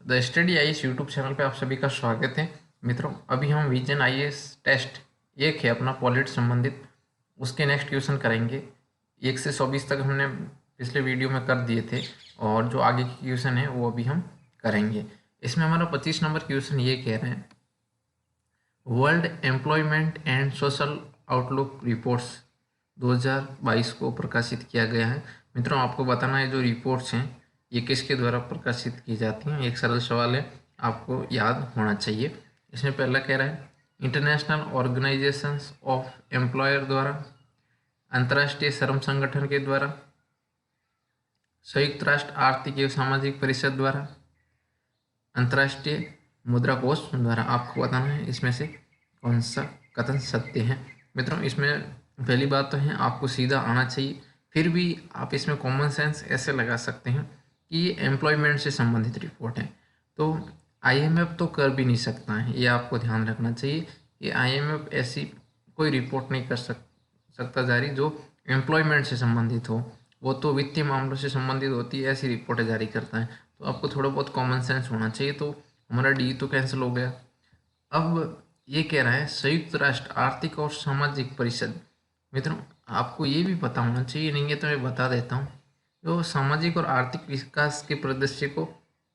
The study IAS YouTube channel पे आप सभी का स्वागत है। मित्रों, अभी हम विजन आईएएस टेस्ट एक है अपना पॉलिट संबंधित, उसके नेक्स्ट क्वेश्चन करेंगे। 1 से 24 तक हमने पिछले वीडियो में कर दिए थे और जो आगे की क्वेश्चन है वो अभी हम करेंगे। इसमें हमारा 25 नंबर क्वेश्चन ये कह रहे हैं, world employment and social outlook reports 2022 को प्रकाशित किया गया है। मित्रों, आपको बताना है जो रिपोर्ट्स हैं ये किसके द्वारा प्रकाशित की जाती हैं। एक सरल सवाल है, आपको याद होना चाहिए। इसमें पहला कह रहा है, इंटरनेशनल ऑर्गेनाइजेशंस ऑफ एम्प्लॉयर द्वारा, अंतर्राष्ट्रीय श्रम संगठन के द्वारा, संयुक्त राष्ट्र आर्थिक एवं सामाजिक परिषद द्वारा, अंतर्राष्ट्रीय मुद्रा कोष द्वारा। आपको बताना है इसमें से कौन सा कथन सत्य है। मित्रों, इसमें पहली बात तो है आपको सीधा आना चाहिए, फिर भी आप इसमें कॉमन सेंस ऐसे लगा सकते हैं कि ये एम्प्लॉयमेंट से संबंधित रिपोर्ट है, तो आईएमएफ तो कर भी नहीं सकता है, ये आपको ध्यान रखना चाहिए। ये आईएमएफ ऐसी कोई रिपोर्ट नहीं कर सकता जारी जो एम्प्लॉयमेंट से संबंधित हो, वो तो वित्तीय मामलों से संबंधित होती है, ऐसी रिपोर्टें जारी करता है। तो आपको थोड़ा बहुत कॉमन सेंस होना चाहिए। तो हमारा डी तो कैंसिल हो गया। अब ये कह रहा है संयुक्त राष्ट्र आर्थिक और सामाजिक परिषद। मित्रों, आपको ये भी पता होना चाहिए, नहीं है तो मैं बता देता हूँ। जो सामाजिक और आर्थिक विकास के परिदृश्य को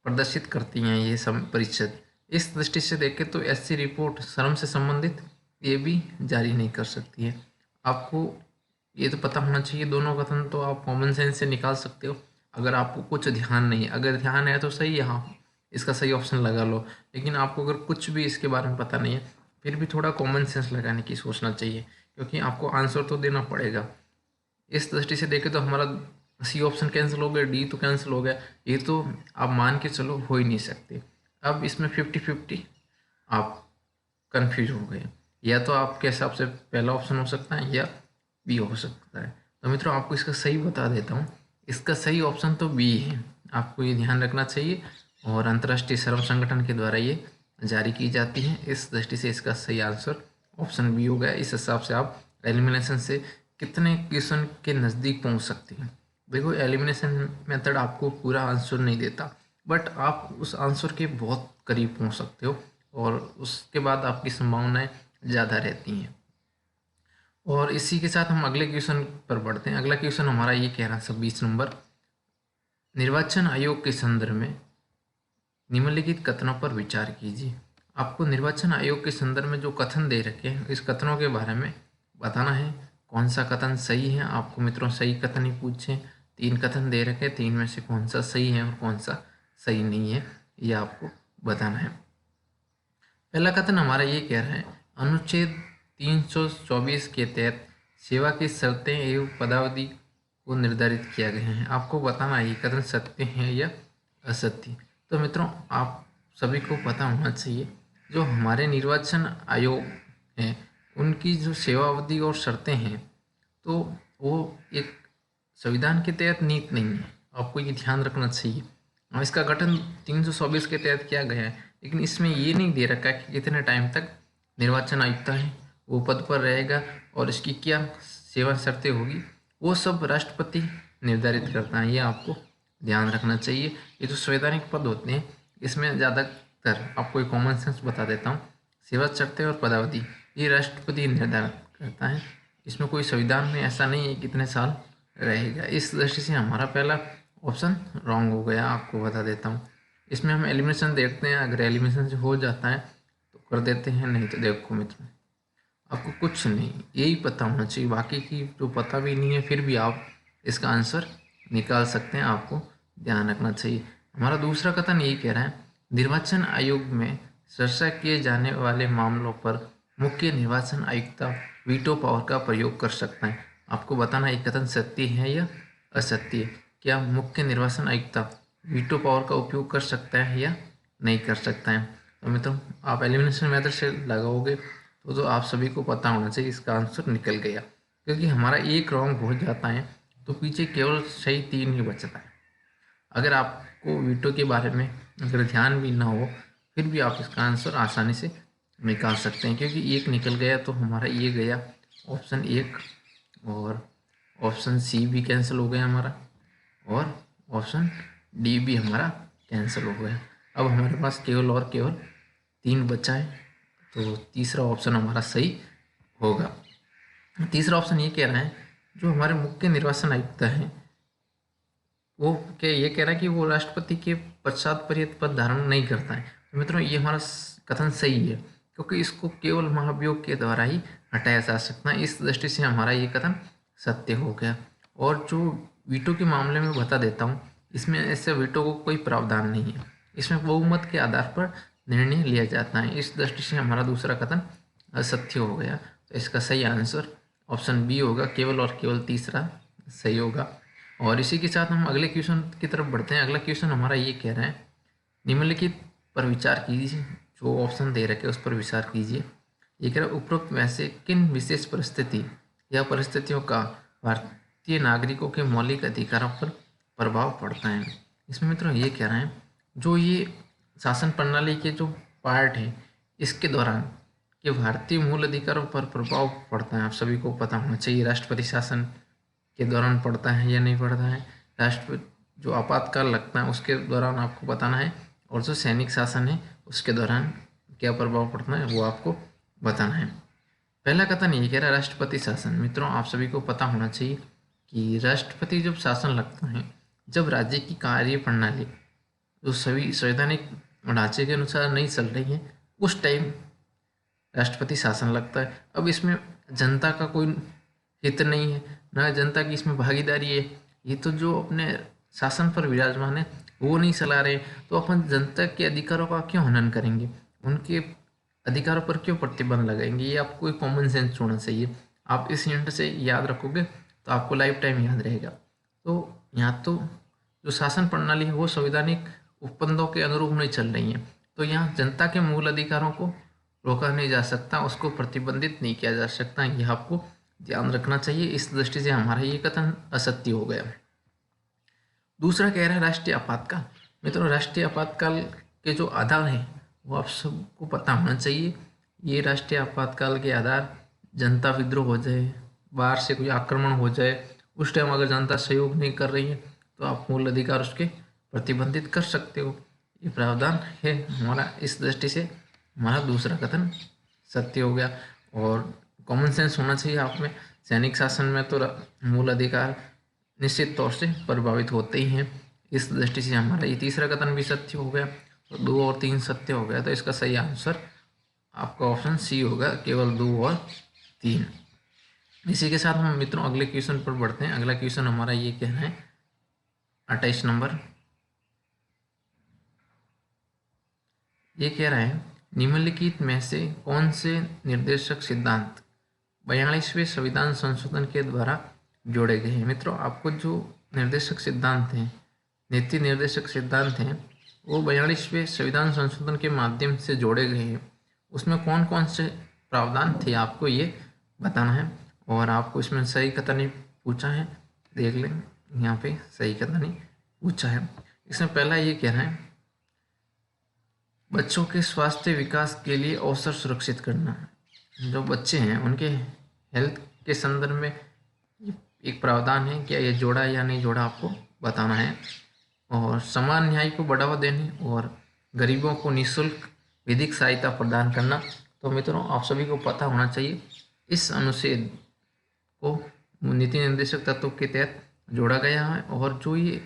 प्रदर्शित करती हैं ये परिषद, इस दृष्टि से देखें तो ऐसी रिपोर्ट श्रम से संबंधित ये भी जारी नहीं कर सकती है। आपको ये तो पता होना चाहिए। दोनों कथन तो आप कॉमन सेंस से निकाल सकते हो, अगर आपको कुछ ध्यान नहीं है। अगर ध्यान है तो सही है, हाँ इसका सही ऑप्शन लगा लो। लेकिन आपको अगर कुछ भी इसके बारे में पता नहीं है, फिर भी थोड़ा कॉमन सेंस लगाने की सोचना चाहिए, क्योंकि आपको आंसर तो देना पड़ेगा। इस दृष्टि से देखें तो हमारा सी ऑप्शन कैंसिल हो गया, डी तो कैंसिल हो गया। ये तो आप मान के चलो हो ही नहीं सकते। अब इसमें 50-50 आप कंफ्यूज हो गए, या तो आपके हिसाब से पहला ऑप्शन हो सकता है या बी हो सकता है। तो मित्रों, आपको इसका सही बता देता हूँ, इसका सही ऑप्शन तो बी है। आपको ये ध्यान रखना चाहिए, और अंतर्राष्ट्रीय श्रम संगठन के द्वारा ये जारी की जाती है। इस दृष्टि से इसका सही आंसर ऑप्शन बी हो गया। इस हिसाब से आप एलिमिनेशन से कितने क्वेश्चन के नज़दीक पहुंच सकते हैं। देखो, एलिमिनेशन मेथड आपको पूरा आंसर नहीं देता, बट आप उस आंसर के बहुत करीब पहुंच सकते हो, और उसके बाद आपकी संभावनाएं ज़्यादा रहती हैं। और इसी के साथ हम अगले क्वेश्चन पर बढ़ते हैं। अगला क्वेश्चन हमारा ये कह रहा है 26 नंबर, निर्वाचन आयोग के संदर्भ में निम्नलिखित कथनों पर विचार कीजिए। आपको निर्वाचन आयोग के संदर्भ में जो कथन दे रखे हैं, इस कथनों के बारे में बताना है कौन सा कथन सही है। आपको मित्रों सही कथन ही पूछे, 3 कथन दे रखे, 3 में से कौन सा सही है और कौन सा सही नहीं है, ये आपको बताना है। पहला कथन हमारा ये कह रहा है, अनुच्छेद 324 के तहत सेवा की शर्तें एवं पदावधि को निर्धारित किया गया है। आपको बताना है ये कथन सत्य है या असत्य। तो मित्रों, आप सभी को पता होना चाहिए, जो हमारे निर्वाचन आयोग हैं उनकी जो सेवा अवधि और शर्तें हैं, तो वो एक संविधान के तहत नीति नहीं है। आपको ये ध्यान रखना चाहिए। और इसका गठन 324 के तहत किया गया है, लेकिन इसमें ये नहीं दे रखा कि कितने टाइम तक निर्वाचन आयुक्त है वो पद पर रहेगा और इसकी क्या सेवा शर्तें होगी, वो सब राष्ट्रपति निर्धारित करता है। ये आपको ध्यान रखना चाहिए। ये जो संवैधानिक पद होते हैं, इसमें ज़्यादातर आपको एक कॉमन सेंस बता देता हूँ, सेवा शर्तें और पदावधि ये राष्ट्रपति निर्धारित करता है। इसमें कोई संविधान में ऐसा नहीं है कितने साल रहेगा। इस दृष्टि से हमारा पहला ऑप्शन रॉन्ग हो गया, आपको बता देता हूँ। इसमें हम एलिमिनेशन देखते हैं, अगर एलिमिनेशन से हो जाता है तो कर देते हैं, नहीं तो देखो मित्रों, आपको कुछ नहीं यही पता होना चाहिए, बाकी की जो पता भी नहीं है फिर भी आप इसका आंसर निकाल सकते हैं। आपको ध्यान रखना चाहिए। हमारा दूसरा कथन यही कह रहा है, निर्वाचन आयोग में चर्चा किए जाने वाले मामलों पर मुख्य निर्वाचन आयुक्त वीटो पावर का प्रयोग कर सकता है। आपको बताना ये कथन सत्य है या असत्य। क्या मुख्य निर्वाचन आयुक्त वीटो पावर का उपयोग कर सकता है या नहीं कर सकता है। तो मित्रों, आप एलिमिनेशन मेथड से लगाओगे तो आप सभी को पता होना चाहिए, इसका आंसर निकल गया। क्योंकि हमारा एक रॉन्ग हो जाता है तो पीछे केवल सही 3 ही बचता है। अगर आपको वीटो के बारे में अगर ध्यान भी ना हो, फिर भी आप इसका आंसर आसानी से निकाल सकते हैं, क्योंकि एक निकल गया तो हमारा ये गया ऑप्शन 1, और ऑप्शन सी भी कैंसिल हो गया हमारा, और ऑप्शन डी भी हमारा कैंसिल हो गया। अब हमारे पास केवल 3 बचा है, तो तीसरा ऑप्शन हमारा सही होगा। तीसरा ऑप्शन ये कह रहा है जो हमारे मुख्य निर्वाचन आयुक्त हैं वो क्या ये कह रहा है कि वो राष्ट्रपति के पश्चात पर ये पद धारण नहीं करता है। तो मित्रों ये हमारा कथन सही है, क्योंकि इसको केवल महाभियोग के द्वारा ही हटाया जा सकता है। इस दृष्टि से हमारा ये कथन सत्य हो गया। और जो वीटो के मामले में बता देता हूँ, इसमें ऐसे वीटो को कोई प्रावधान नहीं है, इसमें बहुमत के आधार पर निर्णय लिया जाता है। इस दृष्टि से हमारा दूसरा कथन असत्य हो गया। तो इसका सही आंसर ऑप्शन बी होगा, केवल और केवल तीसरा सही होगा। और इसी के साथ हम अगले क्वेश्चन की तरफ बढ़ते हैं। अगला क्वेश्चन हमारा ये कह रहा है निम्नलिखित पर विचार कीजिए, जो ऑप्शन दे रखे उस पर विचार कीजिए। ये कह रहा है उपरोक्त में से किन विशेष परिस्थिति या परिस्थितियों का भारतीय नागरिकों के मौलिक अधिकारों पर प्रभाव पड़ता है। इसमें मित्रों ये कह रहे हैं जो ये शासन प्रणाली के जो पार्ट है इसके दौरान कि भारतीय मूल अधिकारों पर प्रभाव पड़ता है। आप सभी को पता होना चाहिए राष्ट्रपति शासन के दौरान पड़ता है या नहीं पड़ता है, राष्ट्रपति जो आपातकाल लगता है उसके दौरान आपको बताना है, और जो सैनिक शासन है उसके दौरान क्या प्रभाव पड़ता है वो आपको बताना है। पहला कथन ये कह रहा है राष्ट्रपति शासन। मित्रों आप सभी को पता होना चाहिए कि राष्ट्रपति जब शासन लगता है, जब राज्य की कार्य प्रणाली जो सभी संवैधानिक ढांचे के अनुसार नहीं चल रही है, उस टाइम राष्ट्रपति शासन लगता है। अब इसमें जनता का कोई हित नहीं है, ना जनता की इसमें भागीदारी है। ये तो जो अपने शासन पर विराजमान है वो नहीं चला रहे, तो अपन जनता के अधिकारों का क्यों हनन करेंगे, उनके अधिकारों पर क्यों प्रतिबंध लगाएंगे। ये आपको एक कॉमन सेंस होना चाहिए। आप इस हिंट से याद रखोगे तो आपको लाइफ टाइम याद रहेगा। तो यहाँ तो जो शासन प्रणाली है वो संवैधानिक उपबंधों के अनुरूप नहीं चल रही है, तो यहाँ जनता के मूल अधिकारों को रोका नहीं जा सकता, उसको प्रतिबंधित नहीं किया जा सकता। यह आपको ध्यान रखना चाहिए। इस दृष्टि से हमारा ये कथन असत्य हो गया। दूसरा कह रहा है राष्ट्रीय आपातकाल। मित्रों राष्ट्रीय आपातकाल के जो आधार हैं वो आप सबको पता होना चाहिए। ये राष्ट्रीय आपातकाल के आधार जनता विद्रोह हो जाए, बाहर से कोई आक्रमण हो जाए, उस टाइम अगर जनता सहयोग नहीं कर रही है तो आप मूल अधिकार उसके प्रतिबंधित कर सकते हो। ये प्रावधान है हमारा। इस दृष्टि से हमारा दूसरा कथन सत्य हो गया। और कॉमन सेंस होना चाहिए आप में। सैनिक शासन में तो मूल अधिकार निश्चित तौर से प्रभावित होते ही हैं। इस दृष्टि से हमारा ये तीसरा कथन भी सत्य हो गया। तो 2 और 3 सत्य हो गया, तो इसका सही आंसर आपका ऑप्शन सी होगा, केवल 2 और 3। इसी के साथ हम मित्रों अगले क्वेश्चन पर बढ़ते हैं। अगला क्वेश्चन हमारा ये कहना है 28 नंबर। ये कह रहा है निम्नलिखित में से कौन से निर्देशक सिद्धांत 42वें संविधान संशोधन के द्वारा जोड़े गए हैं। मित्रों आपको जो निर्देशक सिद्धांत हैं, नीति निर्देशक सिद्धांत हैं, वो 42वें संविधान संशोधन के माध्यम से जोड़े गए हैं। उसमें कौन कौन से प्रावधान थे आपको ये बताना है। और आपको इसमें सही कथन ही पूछा है, देख लें यहाँ पे सही कथन ही पूछा है। इसमें पहला ये कह रहा है बच्चों के स्वास्थ्य विकास के लिए अवसर सुरक्षित करना। जो बच्चे हैं उनके हेल्थ के संदर्भ में एक प्रावधान है, क्या ये जोड़ा या नहीं जोड़ा आपको बताना है। और समान न्याय को बढ़ावा देने और गरीबों को निःशुल्क विधिक सहायता प्रदान करना। तो मित्रों आप सभी को पता होना चाहिए इस अनुच्छेद को नीति निर्देशक तत्व के तहत जोड़ा गया है। और जो ये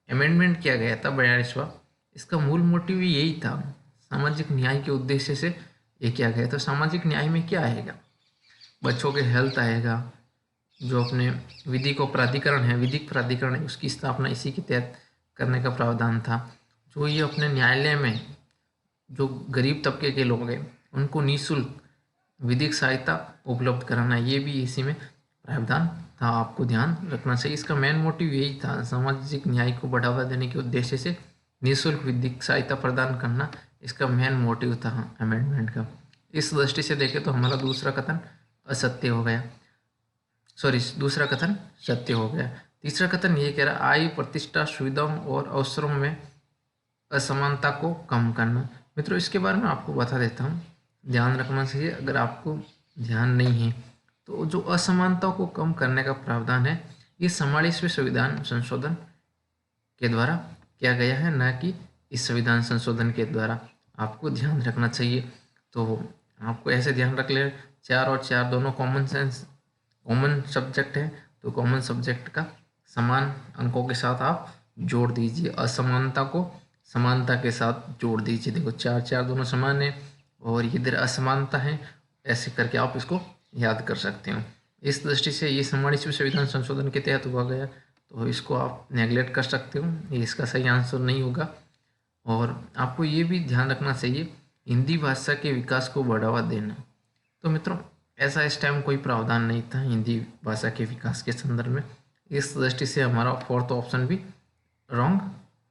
अमेंडमेंट किया गया था 42वां, इसका मूल मोटिव यही था, सामाजिक न्याय के उद्देश्य से ये किया गया। तो सामाजिक न्याय में क्या आएगा, बच्चों के हेल्थ आएगा, जो अपने विधि को प्राधिकरण है, विधिक प्राधिकरण है, उसकी स्थापना इसी के तहत करने का प्रावधान था। जो ये अपने न्यायालय में जो गरीब तबके के लोग हैं उनको निःशुल्क विधिक सहायता उपलब्ध कराना, ये भी इसी में प्रावधान था। आपको ध्यान रखना चाहिए। इसका मेन मोटिव यही था, सामाजिक न्याय को बढ़ावा देने के उद्देश्य से निःशुल्क विधिक सहायता प्रदान करना, इसका मेन मोटिव था अमेंडमेंट का। इस दृष्टि से देखें तो हमारा दूसरा कथन असत्य हो गया, दूसरा कथन सत्य हो गया। तीसरा कथन ये कह रहा आयु, प्रतिष्ठा, सुविधाओं और अवसरों में असमानता को कम करना। मित्रों इसके बारे में आपको बता देता हूँ, ध्यान रखना चाहिए। अगर आपको ध्यान नहीं है तो जो असमानता को कम करने का प्रावधान है ये 44वें संविधान संशोधन के द्वारा किया गया है, न कि इस संविधान संशोधन के द्वारा आपको ध्यान रखना चाहिए। तो आपको ऐसे ध्यान रख ले, 4 और 4 दोनों कॉमन सब्जेक्ट है, तो कॉमन सब्जेक्ट का समान अंकों के साथ आप जोड़ दीजिए, असमानता को समानता के साथ जोड़ दीजिए। देखो 4 4 दोनों समान है और इधर असमानता है, ऐसे करके आप इसको याद कर सकते हो। इस दृष्टि से ये 44वें संविधान संशोधन के तहत हुआ गया, तो इसको आप नेगलेक्ट कर सकते हो, ये इसका सही आंसर नहीं होगा। और आपको ये भी ध्यान रखना चाहिए, हिंदी भाषा के विकास को बढ़ावा देना। तो मित्रों ऐसा इस टाइम कोई प्रावधान नहीं था हिंदी भाषा के विकास के संदर्भ में, इस दृष्टि से हमारा 4th ऑप्शन भी रॉन्ग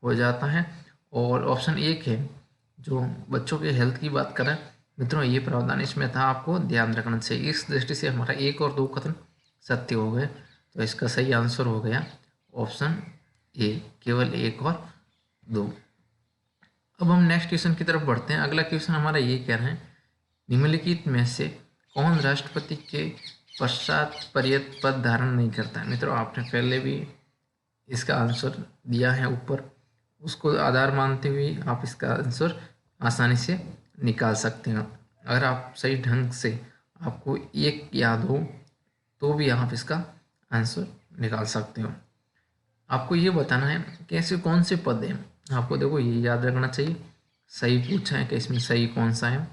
हो जाता है। और ऑप्शन 1 है जो बच्चों के हेल्थ की बात करें मित्रों, ये प्रावधान इसमें था, आपको ध्यान रखना चाहिए। इस दृष्टि से हमारा 1 और 2 कथन सत्य हो गए, तो इसका सही आंसर हो गया ऑप्शन ए, केवल 1 और 2। अब हम नेक्स्ट क्वेश्चन की तरफ बढ़ते हैं। अगला क्वेश्चन हमारा ये कह रहे हैं, निम्नलिखित में से कौन राष्ट्रपति के पश्चात पर्यत पद धारण नहीं करता है। मित्रों आपने पहले भी इसका आंसर दिया है ऊपर, उसको आधार मानते हुए आप इसका आंसर आसानी से निकाल सकते हैं। अगर आप सही ढंग से आपको एक याद हो तो भी आप इसका आंसर निकाल सकते हो। आपको ये बताना है कि ऐसे कौन से पद हैं, आपको देखो ये याद रखना चाहिए, सही पूछा है कि इसमें सही कौन सा है,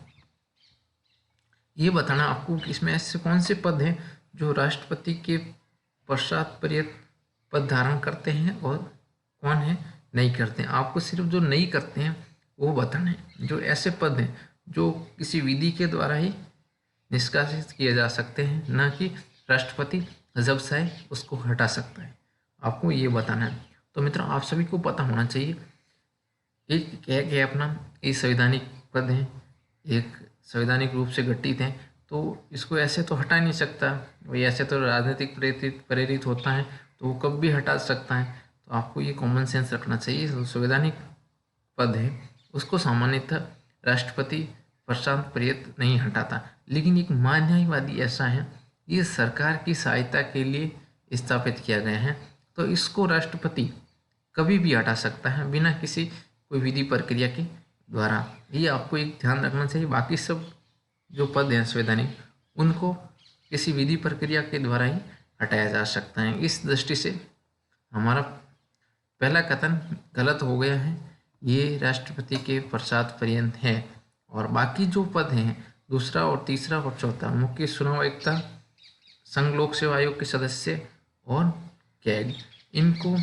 ये बताना आपको कि इसमें ऐसे कौन से पद हैं जो राष्ट्रपति के पश्चात पर्यत पद धारण करते हैं और कौन है नहीं करते हैं। आपको सिर्फ जो नहीं करते हैं वो बताना है। जो ऐसे पद हैं जो किसी विधि के द्वारा ही निष्कासित किए जा सकते हैं, ना कि राष्ट्रपति जब चाहे उसको हटा सकता है, आपको ये बताना है। तो मित्रों आप सभी को पता होना चाहिए, एक क्या अपना ये संवैधानिक पद हैं, एक संवैधानिक रूप से गठित हैं, तो इसको ऐसे तो हटा नहीं सकता, वही ऐसे तो राजनीतिक प्रेरित होता है तो वो कब भी हटा सकता है। तो आपको ये कॉमन सेंस रखना चाहिए, संवैधानिक पद है उसको सामान्यतः राष्ट्रपति पश्चात पर्यत नहीं हटाता, लेकिन एक महान्यायवादी ऐसा है, ये सरकार की सहायता के लिए स्थापित किया गया है, तो इसको राष्ट्रपति कभी भी हटा सकता है बिना किसी कोई विधि प्रक्रिया के द्वारा। ये आपको एक ध्यान रखना चाहिए। बाकी सब जो पद हैं संवैधानिक, उनको किसी विधि प्रक्रिया के द्वारा ही हटाया जा सकता है। इस दृष्टि से हमारा पहला कथन गलत हो गया है, ये राष्ट्रपति के पश्चात पर्यंत है। और बाकी जो पद हैं दूसरा और तीसरा और चौथा, मुख्य चुनाव आयुक्त, संघ लोक सेवा आयोग के सदस्य और कैग, इनको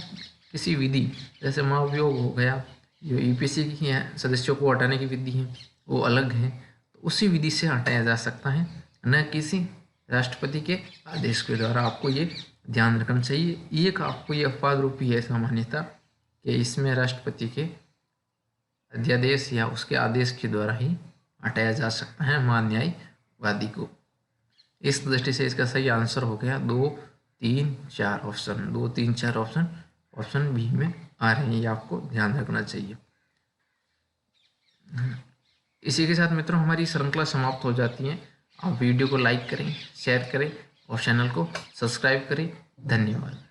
किसी विधि जैसे महाभियोग हो गया, जो यूपीएससी की है सदस्यों को हटाने की विधि है वो अलग है, तो उसी विधि से हटाया जा सकता है, न किसी राष्ट्रपति के आदेश के द्वारा। आपको ये ध्यान रखना चाहिए। एक आपको ये अपवाद रूपी है सामान्यता कि इसमें राष्ट्रपति के अध्यादेश या उसके आदेश के द्वारा ही हटाया जा सकता है महान्यायवादी को। इस दृष्टि से इसका सही आंसर हो गया 2 3 4 ऑप्शन, 2 3 4 ऑप्शन ऑप्शन बी में आ रहे हैं, ये आपको ध्यान रखना चाहिए। इसी के साथ मित्रों हमारी श्रृंखला समाप्त हो जाती है। आप वीडियो को लाइक करें, शेयर करें और चैनल को सब्सक्राइब करें। धन्यवाद।